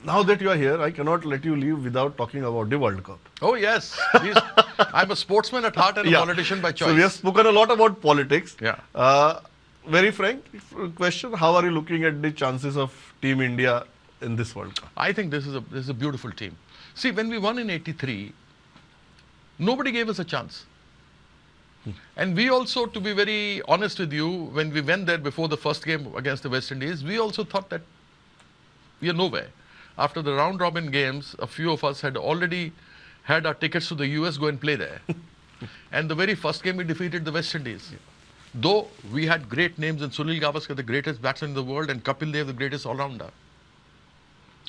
Now that you are here, I cannot let you leave without talking about the World Cup. Oh, yes. I'm a sportsman at heart and a politician by choice. So we have spoken a lot about politics. Yeah. Very frank question, how are you looking at the chances of Team India in this World Cup? I think this is a beautiful team. See, when we won in '83, nobody gave us a chance. And we also, to be very honest with you, when we went there before the first game against the West Indies, we also thought that we are nowhere. After the round robin games, a few of us had already had our tickets to the US, go and play there. And the very first game we defeated the West Indies. Yeah. Though we had great names in Sunil Gavaskar, the greatest batsman in the world, and Kapil Dev, the greatest all-rounder.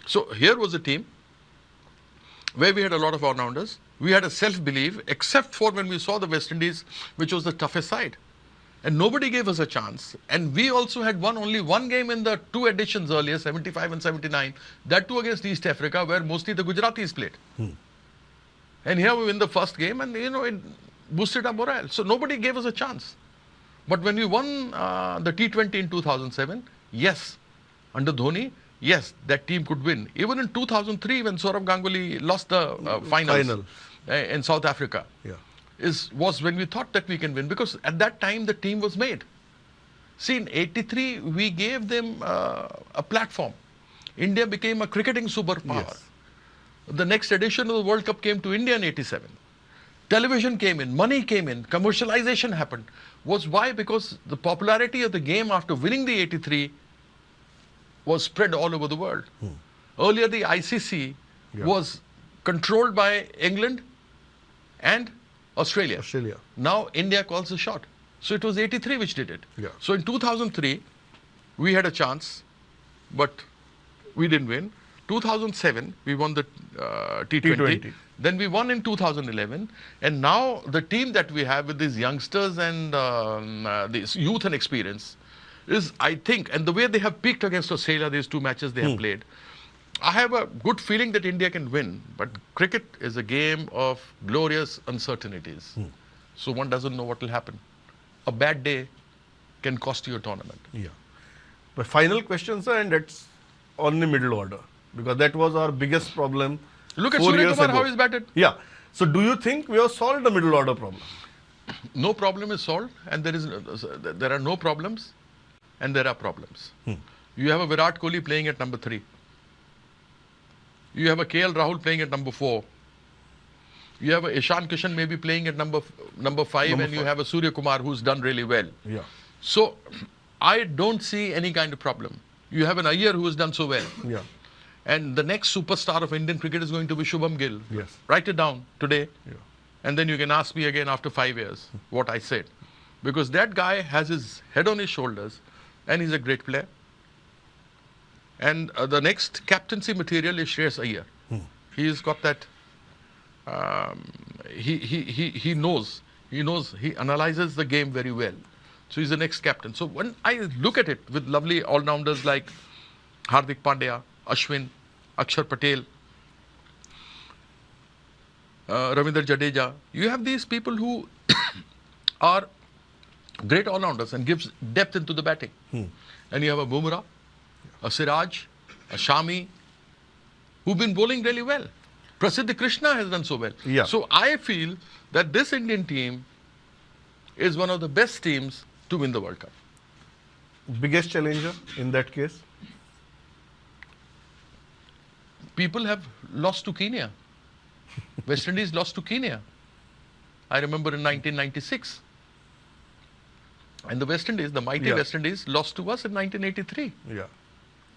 So here was a team where we had a lot of all-rounders. We had a self-belief, except for when we saw the West Indies, which was the toughest side. And nobody gave us a chance. And we also had won only one game in the two editions earlier, 75 and 79. That too against East Africa, where mostly the Gujaratis played. And here we win the first game, and it boosted our morale. So nobody gave us a chance. But when we won the T20 in 2007, yes, under Dhoni, yes, that team could win. Even in 2003, when Saurav Ganguly lost the final in South Africa, was when we thought that we can win, because at that time the team was made. See, in '83, we gave them a platform. India became a cricketing superpower. Yes. The next edition of the World Cup came to India in '87. Television came in, money came in, commercialization happened. Was why? Because the popularity of the game after winning the '83 was spread all over the world. Earlier, the ICC was controlled by England and Australia. Now, India calls the shot. So it was '83 which did it. Yeah. So in 2003, we had a chance, but we didn't win. 2007, we won the T20. Then we won in 2011. And now the team that we have with these youngsters and this youth and experience is, I think, and the way they have peaked against Australia, these two matches they have played, I have a good feeling that India can win. But cricket is a game of glorious uncertainties. So one doesn't know what will happen. A bad day can cost you a tournament. Yeah. The final question, sir, and that's on the middle order, because that was our biggest problem. Look at Surya Kumar, how he's batted. Yeah. So do you think we have solved the middle order problem? No problem is solved, and there are no problems, and there are problems. You have a Virat Kohli playing at number 3. You have a KL Rahul playing at number 4. You have a Ishan Kishan maybe playing at number 5, and you have a Surya Kumar who's done really well. Yeah. So I don't see any kind of problem. You have an Iyer who has done so well. Yeah. And the next superstar of Indian cricket is going to be Shubham Gill. Yes. Write it down today. Yeah. And then you can ask me again after 5 years what I said. Because that guy has his head on his shoulders and he's a great player. And the next captaincy material is Shreyas Iyer. He's got that, he knows, he analyzes the game very well. So he's the next captain. So when I look at it with lovely all-rounders like Hardik Pandya, Ashwin, Akshar Patel, Ravindra Jadeja, you have these people who are great all-rounders and gives depth into the batting. And you have a Bumrah, a Siraj, a Shami, who've been bowling really well. Prasiddh Krishna has done so well. Yeah. So I feel that this Indian team is one of the best teams to win the World Cup. Biggest challenger in that case? People have lost to Kenya. West Indies lost to Kenya. I remember in 1996. And the West Indies, the mighty West Indies, lost to us in 1983. Yeah.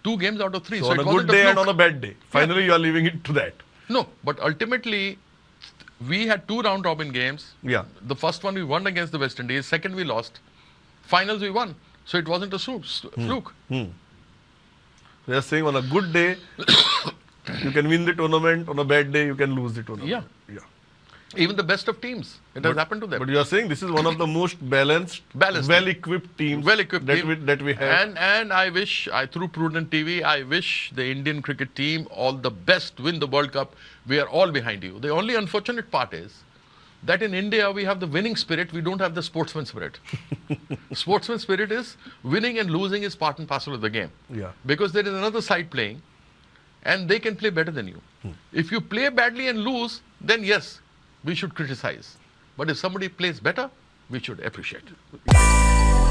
2 games out of 3. So on a good day and on a bad day. Finally, you are leaving it to that. No, but ultimately, we had 2 round-robin games. Yeah. The first one we won against the West Indies. Second we lost. Finals we won. So it wasn't a fluke. They are saying on a good day, you can win the tournament. On a bad day, you can lose the tournament. Yeah. Even the best of teams, it has happened to them. But you are saying this is one of the most balanced well-equipped teams that we have. And I wish, through Prudent TV, I wish the Indian cricket team all the best, win the World Cup. We are all behind you. The only unfortunate part is that in India, we have the winning spirit. We don't have the sportsman spirit. Sportsman spirit is winning and losing is part and parcel of the game. Yeah. Because there is another side playing. and they can play better than you. If you play badly and lose, then yes, we should criticize. But if somebody plays better, we should appreciate it.